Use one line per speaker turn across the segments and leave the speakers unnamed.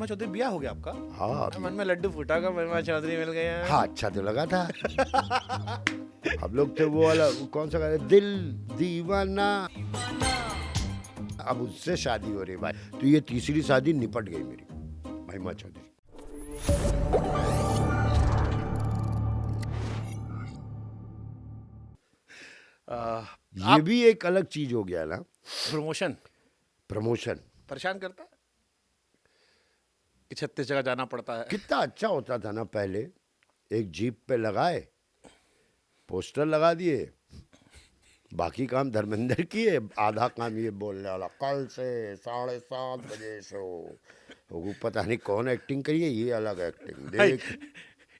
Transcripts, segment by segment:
महिमा चौधरी ब्याह हो गया आपका?
हाँ
मन में लड्डू फूटा का महिमा चौधरी मिल गया।
हाँ, अच्छा तो लगा था। हम लोग थे वो वाला, कौन सा गाना, दिल दीवाना। अब उससे शादी हो रही भाई, तो ये तीसरी शादी निपट गई मेरी, महिमा चौधरी। ये भी एक अलग चीज हो गया ना,
प्रमोशन
प्रमोशन।
परेशान करता है कि 36 जगह जाना पड़ता है।
कितना अच्छा होता था ना पहले, एक जीप पे लगाए, पोस्टर लगा दिए, बाकी काम धर्मेंद्र किए, आधा काम ये बोलने वाला, कल से 7:30 बजे शो। वो पता नहीं कौन एक्टिंग करिए, ये अलग एक्टिंग देख।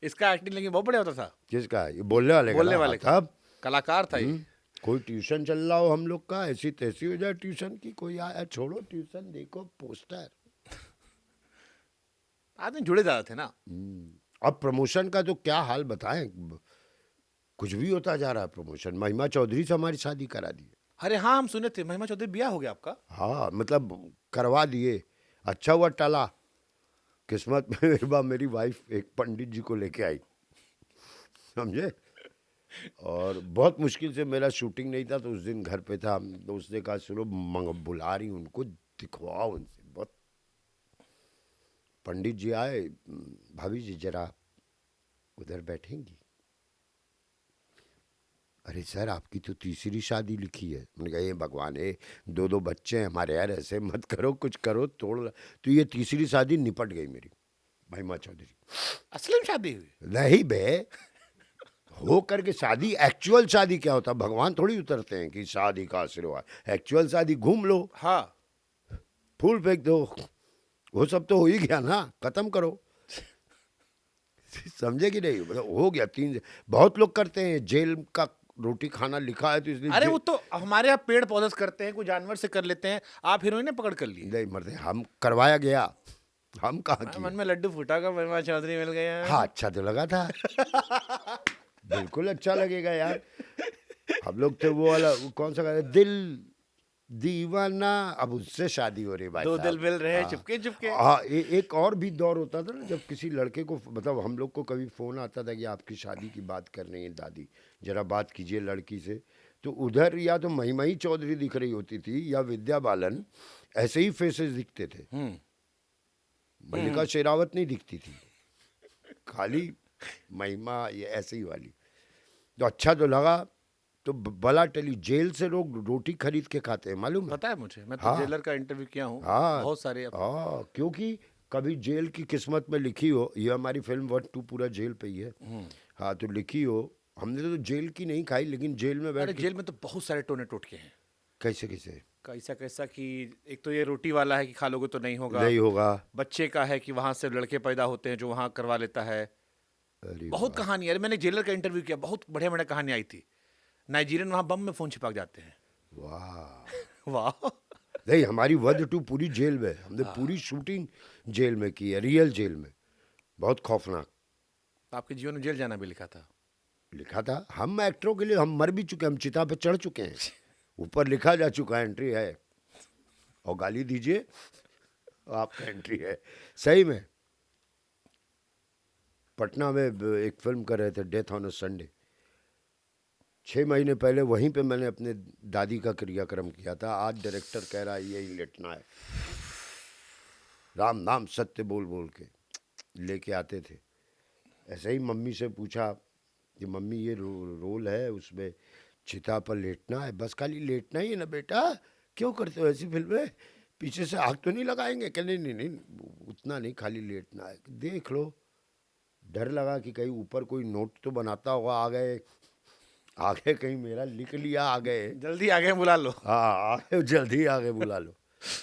इसका एक्टिंग लेकिन बहुत बढ़िया होता था।
किसका? ये बोलने वाले
बोलने वाले का
तब
कलाकार था ये।
कोई ट्यूशन चल रहा हो हम लोग का, ऐसी तैसी हो जाए ट्यूशन की, कोई आया छोड़ो ट्यूशन, देखो पोस्टर।
आदमी जुड़े ज्यादा थे ना।
अब प्रमोशन का तो क्या हाल बताएं, कुछ भी होता जा रहा है प्रमोशन। महिमा चौधरी से हमारी शादी करा दी।
अरे हाँ, हम सुने थे महिमा चौधरी ब्याह हो गया आपका।
हाँ मतलब करवा दिए, अच्छा हुआ टला। किस्मत में मेरी मेरी वाइफ एक पंडित जी को लेके आई, समझे। और बहुत मुश्किल से मेरा शूटिंग नहीं था, तो उस दिन घर पे था, तो उसने कहा चलो बुला रही उनको, दिखवाओ उनसे। बहुत पंडित जी आए, भाभी जी जरा उधर बैठेंगी। अरे सर, आपकी तो तीसरी शादी लिखी है। मैंने कहा ये भगवान है, 2 बच्चे हैं हमारे यार, ऐसे मत करो, कुछ करो, तोड़। तो ये तीसरी शादी निपट गई मेरी, महिमा चौधरी।
असली में शादी हुई?
नहीं बे, हो करके शादी। एक्चुअल शादी क्या होता, भगवान थोड़ी उतरते हैं कि शादी का आशीर्वाद। एक्चुअल शादी घूम लो,
हाँ।
फूल फेंक दो, वो सब तो हो ही गया ना, खत्म करो। समझे कि नहीं? मतलब हो गया। 3 बहुत लोग करते हैं, जेल का रोटी खाना लिखा है तो इसलिए।
अरे वो तो हमारे यहाँ पेड़ पौधे से करते हैं, कोई जानवर से कर लेते हैं, आप हीरोइन ने पकड़ कर ली।
नहीं मरते, हम करवाया गया, हम कहाँ किए।
मन में लड्डू फूटा का महिमा चौधरी मिल गया।
हाँ, अच्छा तो लगा था। बिल्कुल अच्छा लगेगा यार। हम लोग थे वो वाला, कौन सा गाना, दिल दीवाना। अब उससे शादी हो रही भाई
2
साहब।
दिल मिल रहे हैं
हाँ।
चुपके चुपके।
हाँ, एक और भी दौर होता था ना, जब किसी लड़के को, मतलब हम लोग को कभी फोन आता था कि आपकी शादी की बात कर रही है दादी, जरा बात कीजिए लड़की से। तो उधर या तो महिमा ही चौधरी दिख रही होती थी, या विद्या बालन, ऐसे ही फेसेस दिखते थे। मल्लिका शेरावत नहीं दिखती थी, खाली महिमा, ये ऐसे ही वाली। तो अच्छा तो लगा। तो बला टली, जेल से लोग रोटी खरीद के खाते हैं, मालूम है?
पता है मुझे, मैं तो
हाँ।
जेलर का इंटरव्यू किया हूँ।
हाँ
बहुत सारे
हाँ, क्योंकि कभी जेल की किस्मत में लिखी हो, ये हमारी फिल्म 1-2 पूरा जेल पे ही है। हाँ, तो लिखी हो, हमने तो जेल की नहीं खाई, लेकिन जेल में
अरे
बैठ के।
जेल में तो बहुत सारे टोने टोटके हैं।
कैसे कैसे?
कैसा कैसा कि एक तो ये रोटी वाला है कि खा लोगे तो नहीं होगा।
नहीं होगा।
बच्चे का है कि वहां से लड़के पैदा होते हैं जो वहां करवा लेता है।
अरे
बहुत कहानी। अरे मैंने जेलर का इंटरव्यू किया, बहुत बढ़िया बढ़िया कहानी आई थी। नाइजीरियन वहां बम में फोन छिपा के जाते हैं।
वाह।
वाह।
नहीं, हमारी 1-2 पूरी जेल में, हमने पूरी शूटिंग जेल में की है, रियल जेल में। बहुत खौफनाक।
तो आपके जीवन में जेल जाना भी लिखा था?
लिखा था, हम एक्टरों के लिए हम मर भी चुके हैं, हम चिता पे चढ़ चुके हैं, ऊपर लिखा जा चुका है एंट्री है, और गाली दीजिए आपका एंट्री है। सही में पटना में एक फिल्म कर रहे थे, डेथ ऑन अ संडे। 6 महीने पहले वहीं पे मैंने अपने दादी का क्रियाक्रम किया था। आज डायरेक्टर कह रहा है यही लेटना है, राम नाम सत्य बोल बोल के लेके आते थे। ऐसे ही मम्मी से पूछा कि मम्मी ये रोल है, उसमें चिता पर लेटना है, बस खाली लेटना ही है ना बेटा, क्यों करते हो ऐसी फिल्में, पीछे से आग तो नहीं लगाएंगे? कहने नहीं नहीं, उतना नहीं, खाली लेटना है। देख लो, डर लगा कि कहीं ऊपर कोई नोट तो बनाता होगा, आगे कहीं मेरा लिख लिया, आ गए,
जल्दी आ गए बुला लो।
हाँ आगे, जल्दी आगे बुला लो।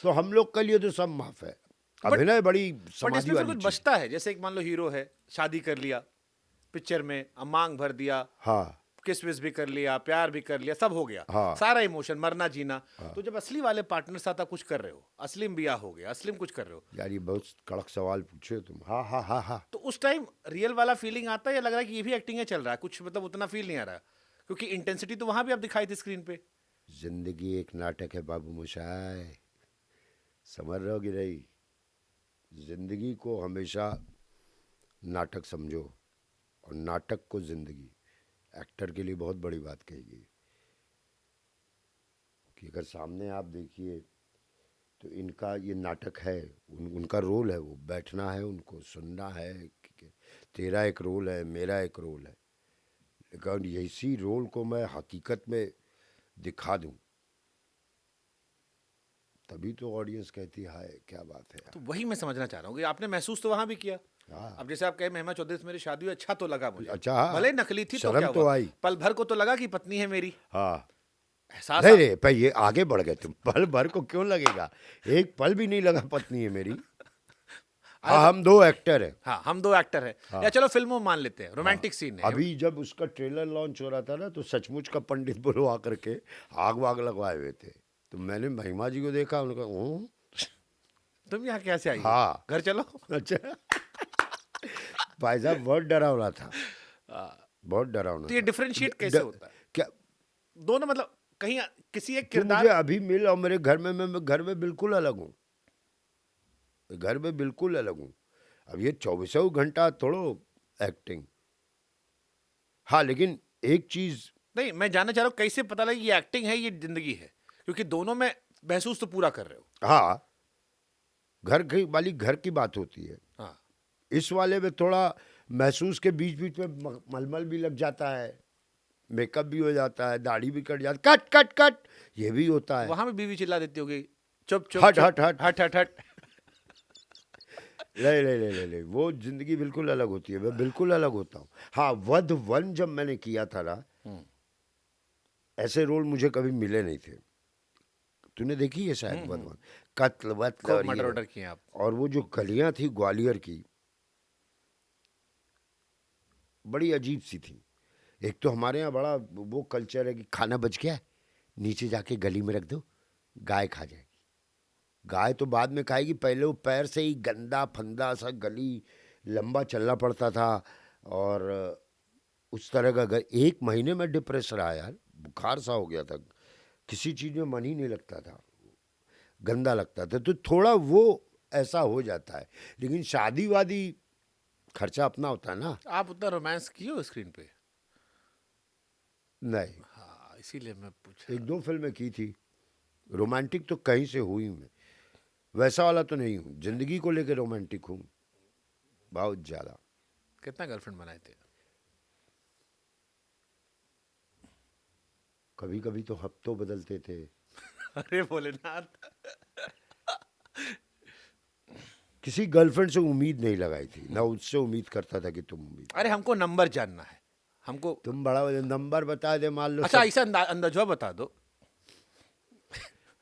तो हम लोग के लिए तो सब माफ है। अभिनय बड़ी
बट
समाधि
इसमें फिर
वाली
कुछ
चीज।
बचता है, जैसे एक मान लो हीरो है, शादी कर लिया पिक्चर में, अब मांग भर दिया,
हाँ
किस विस भी कर लिया, प्यार भी कर लिया, सब हो गया।
हाँ।
सारा इमोशन, मरना जीना। तो जब असली वाले पार्टनर साथ आप कुछ कर रहे हो, असली में ब्याह हो गया, असली में कुछ कर रहे हो,
यार, ये बहुत कड़क सवाल पूछे हो तुम। हाँ हाँ हाँ हाँ।
तो उस टाइम रियल वाला फीलिंग आता है या लग रहा है कि ये भी एक्टिंग है चल रहा है, कुछ मतलब उतना फील नहीं आ रहा? क्योंकि इंटेंसिटी तो वहां भी आप दिखाई थी स्क्रीन पे।
जिंदगी एक नाटक है बाबू मोशाय, समझ रहे हो कि नहीं? जिंदगी को हमेशा नाटक समझो और नाटक को जिंदगी। एक्टर के लिए बहुत बड़ी बात कही गई कि अगर सामने आप देखिए तो इनका ये नाटक है, उनका रोल है, वो बैठना है, उनको सुनना है कि तेरा एक रोल है, मेरा एक रोल है, लेकिन इसी रोल को मैं हकीकत में दिखा दूं तभी तो ऑडियंस कहती है हाय क्या बात है।
तो वही मैं समझना चाह रहा हूँ कि आपने महसूस तो वहां भी किया।
हाँ।
अब जैसे आप कहे महिमा चौधरी से मेरी शादी हुई, अच्छा तो लगा मुझे,
अच्छा, हाँ।
भले नकली थी तो
शर्म
क्या
तो
हुआ,
आई।
पल भर को तो लगा कि पत्नी है मेरी,
हाँ
एहसास
नहीं रे पर ये आगे बढ़ गए तुम, पल भर को क्यों लगेगा, एक पल भी नहीं लगा पत्नी है मेरी। हाँ हम दो एक्टर हैं।
हाँ हम दो एक्टर हैं।
हाँ।
या चलो फिल्मों मान लेते हैं, रोमांटिक सीन है।
अभी जब उसका ट्रेलर लॉन्च हो रहा था ना तो सचमुच का पंडित बुलवा करके आग वाग लगवाए हुए थे, तो मैंने महिमा जी को देखा, उन्होंने कहा
तुम यहाँ कैसे आई हो?
हाँ।
घर चलो।
अच्छा भाई साहब बहुत डरावना था, बहुत डरावना
तो ये
था।
डिफरेंशिएट कैसे होता है
क्या
दोनों, मतलब कहीं किसी एक
तू
किरदार
मुझे अभी मिल और मेरे घर में, मैं घर में बिल्कुल अलग हूँ, घर में बिल्कुल अलग हूँ। अब ये 24 घंटा थोड़ो एक्टिंग। हाँ लेकिन एक चीज
नहीं, मैं जानना चाह रहा हूँ कैसे पता लगे ये एक्टिंग है ये जिंदगी है, क्योंकि दोनों में महसूस तो पूरा कर रहे हो।
हाँ घर की वाली घर की बात होती है,
हाँ
इस वाले में थोड़ा महसूस के बीच बीच में मलमल भी लग जाता है, मेकअप भी हो जाता है, दाढ़ी भी कट जाती, कट कट कट ये भी होता है।
वहां में बीवी चिल्ला देती होगी चुप चुप
हट
चुप,
हट हट
हट हट हट।
ले ले ले ले ले वो जिंदगी बिल्कुल अलग होती है, मैं बिल्कुल अलग होता हूँ। हाँ वध वन जब मैंने किया था ना, ऐसे रोल मुझे कभी मिले नहीं थे। तूने देखी है शायद वध वन, कत्ल वत्ल
खूब
और
मर्डर
ये,
ऑर्डर किए आप।
और वो जो गलियां थी ग्वालियर की बड़ी अजीब सी थी। एक तो हमारे यहाँ बड़ा वो कल्चर है कि खाना बच गया है नीचे जाके गली में रख दो, गाय खा जाएगी। गाय तो बाद में खाएगी, पहले वो पैर से ही गंदा फंदा सा गली लंबा चलना पड़ता था, और उस तरह का 1 महीने में डिप्रेस रहा यार, बुखार सा हो गया था, किसी चीज़ में मन ही नहीं लगता था, गंदा लगता था। तो थोड़ा वो ऐसा हो जाता है, लेकिन शादी वादी खर्चा अपना होता है ना।
आप उतना रोमांस किए हो स्क्रीन पे?
नहीं,
हाँ इसीलिए मैं पूछा।
1-2 फिल्में की थी, रोमांटिक तो कहीं से हुई हूँ मैं, वैसा वाला तो नहीं हूँ, जिंदगी को लेकर रोमांटिक हूँ बहुत ज़्यादा।
कितना गर्लफ्रेंड बनाए थे?
कभी कभी तो हफ्तों बदलते थे।
अरे भोलेनाथ।
किसी गर्लफ्रेंड से उम्मीद नहीं लगाई थी, ना उससे उम्मीद करता था कि तुम उम्मीद।
अरे हमको नंबर जानना है, हमको।
तुम बड़ा नंबर बता दे, मान लो
अच्छा ऐसा अंदाजा बता दो।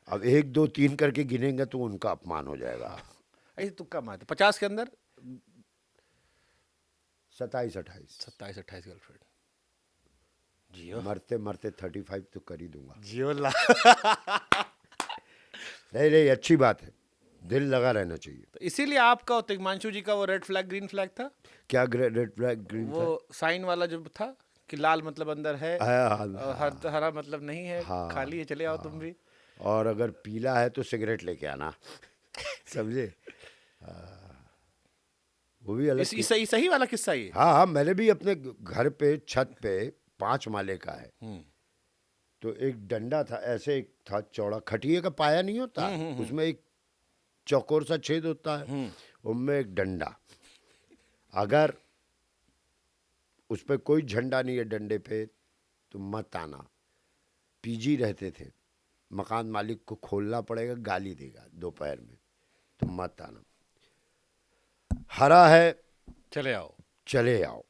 अब 1 2 3 करके गिनेंगे तो उनका अपमान हो जाएगा।
ऐसे तुक्का मारते 50 के अंदर
27 28
27 28 गर्लफ्रेंड। जियो
मरते मरते 35 तो कर ही दूंगा।
जियो ला।
नहीं नहीं अच्छी बात है, दिल लगा रहना चाहिए।
तो इसीलिए आपका और तिग्मांशु जी का वो रेड फ्लैग ग्रीन फ्लैग था,
क्या रेड फ्लैग ग्रीन
वो साइन वाला जो था कि लाल मतलब अंदर है
फ्लैग?
और हरा मतलब नहीं है,
हाँ,
खाली है, चले आओ तुम भी।
और अगर पीला है तो सिगरेट लेके आना समझे। वो भी अलग
इस सही सही वाला किस्सा ये।
हाँ हाँ मैंने भी अपने घर पे छत पे 5 माले का है, तो एक डंडा था, ऐसे एक था चौड़ा, खटिए का पाया नहीं होता, उसमें एक चौकोर सा छेद होता है, उनमें एक डंडा, अगर उस पर कोई झंडा नहीं है डंडे पे तो मत आना। पीजी रहते थे, मकान मालिक को खोलना पड़ेगा, गाली देगा दोपहर में, तो मत आना। हरा है
चले आओ,
चले आओ,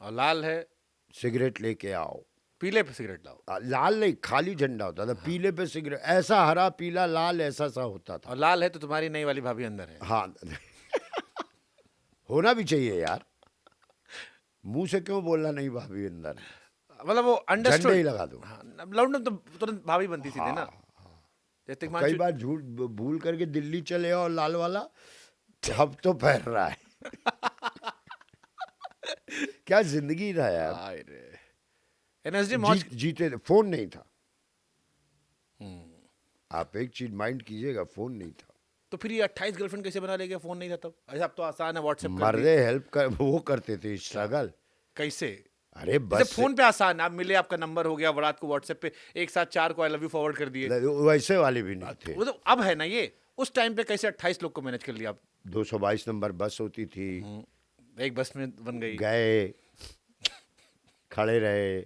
और लाल है
सिगरेट लेके आओ।
पीले पे सिगरेट लाओ।
लाल नहीं, खाली झंडा होता था, पीले पे सिगरेट, ऐसा हरा पीला लाल ऐसा सा होता था।
और लाल है तो तुम्हारी नई वाली भाभी अंदर है।
हाँ होना भी चाहिए यार, मुंह से क्यों बोलना नहीं भाभी अंदर है?
मतलब वो
झंडे
अंडरस्टूड।
ही लगा दो।
लौंडन तो तुरंत भाभी बनती थी ना। जैसे
कई
तिग्मांशु
बार झूठ भूल करके दिल्ली चले आओ लाल वाला, अब तो पहन रहा है क्या जिंदगी था यार।
हाय रे। एनएसडी मौज।
जीते थे, फोन नहीं था। आप एक चीज माइंड कीजिएगा, फोन नहीं था।
तो फिर ये 28 गर्लफ्रेंड कैसे बना लेगा, फोन नहीं था तब? अच्छा अब तो आसान है, व्हाट्सएप कर दी।
मर्दे हेल्प कर वो करते थे स्ट्रगल।
कैसे?
अरे
जैसे
बस
फोन पे आसान है, आप मिले, आपका नंबर हो गया, रात को व्हाट्सएप पे एक साथ 4 को आई लव यू फॉरवर्ड कर दिए।
वैसे वाले भी नहीं थे।
वो तो अब है ना ये, उस टाइम पे कैसे 28 लोग को मैनेज कर लिया आप?
222 नंबर बस होती थी,
एक बस में बन गई।
गए खड़े रहे,